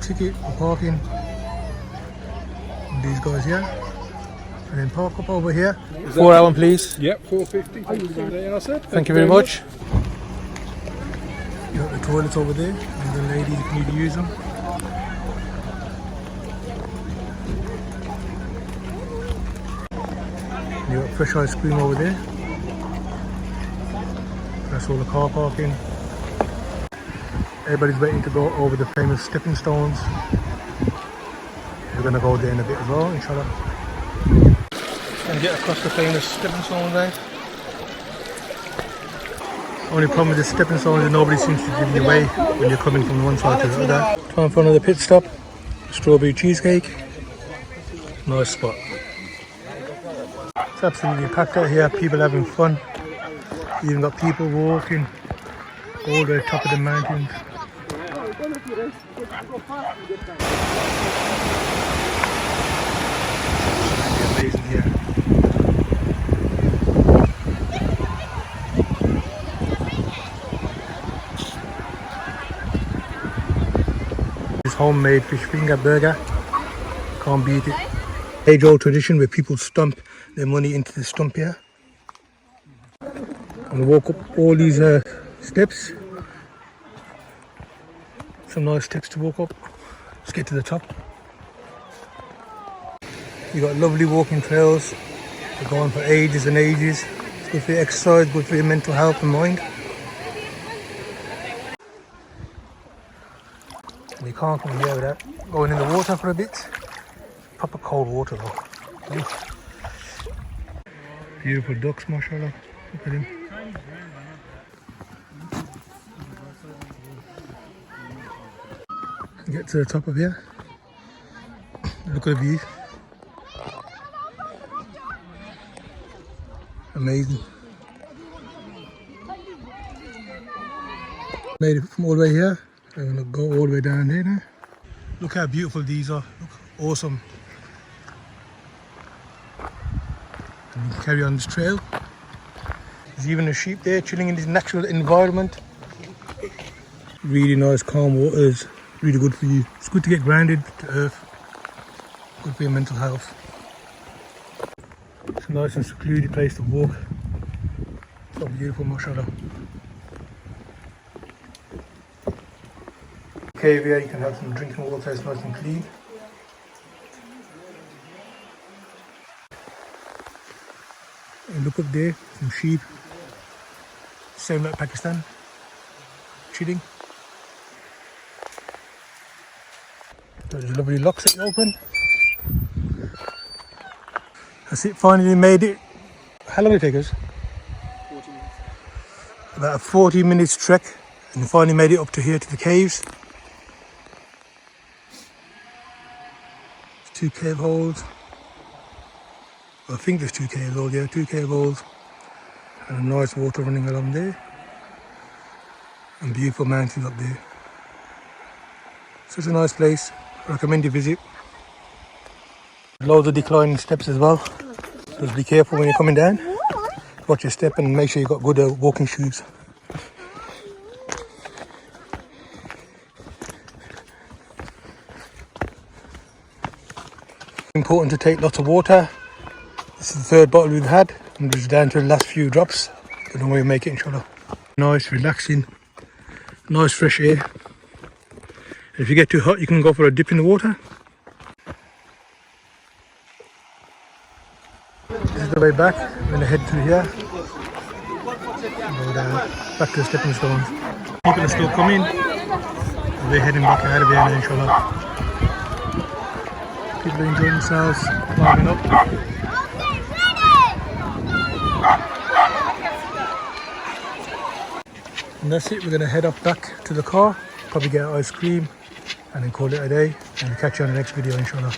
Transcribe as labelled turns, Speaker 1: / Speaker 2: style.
Speaker 1: ticket for parking. And these guys here. And then park up over here. 4 hour, please.
Speaker 2: Yep, 450.
Speaker 1: Thank you very much. You got the toilets over there, and the ladies if you need to use them. You got fresh ice cream over there. That's all the car parking. Everybody's waiting to go over the famous stepping stones. We're gonna go there in a bit as well, inshallah. And get across the famous stepping stones there. Only problem with the stepping stones is nobody seems to give you away when you're coming from one side to the other. Time for another pit stop. Strawberry cheesecake. Nice spot. It's absolutely packed out here. People having fun. You even got people walking all the way top of the mountains. It's amazing here. This homemade fish finger burger, can't beat it. Age-old tradition where people stump their money into the stump here. And walk up all these steps. Some nice steps to walk up. Let's get to the top. You got lovely walking trails. They're going for ages and ages. It's good for your exercise, good for your mental health and mind. And you can't come here without going in the water for a bit. Proper cold water though. Oof. Beautiful ducks, mashallah. Look at him. Get to the top of here. Look at the view. Amazing. Made it from all the way here. I'm gonna go all the way down there now. Look how beautiful these are. Look, awesome. And you can carry on this trail. There's even a sheep there chilling in this natural environment. Really nice calm waters. Really good for you. It's good to get grounded to earth. Good for your mental health. It's a nice and secluded place to walk. So beautiful, mashallah. Cave here, you can have some drinking water, it's nice and clean. And look up there, some sheep. Same like Pakistan. Chilling. There's lovely locks that you open. That's it, finally made it. How long did it take us? 40 minutes. About a 40 minutes trek, and finally made it up to here to the caves. There's 2 cave holes. Well, I think there's 2 cave holes, yeah, 2 cave holes. And a nice water running along there. And beautiful mountains up there. So it's a nice place. Recommend you visit. Loads of declining steps as well. Just be careful when you're coming down. Watch your step and make sure you've got good walking shoes. Important to take lots of water. This is the 3rd bottle we've had. I'm just down to the last few drops. But don't worry, make it inshallah. Nice, relaxing, nice fresh air. If you get too hot, you can go for a dip in the water. This is the way back. We're going to head through here. Go down, back to the stepping stones. People are still coming. We're heading back out of here now, inshallah. People are enjoying themselves, climbing up. And that's it, we're going to head up back to the car, probably get ice cream, and then call it a day, and we'll catch you on the next video inshallah.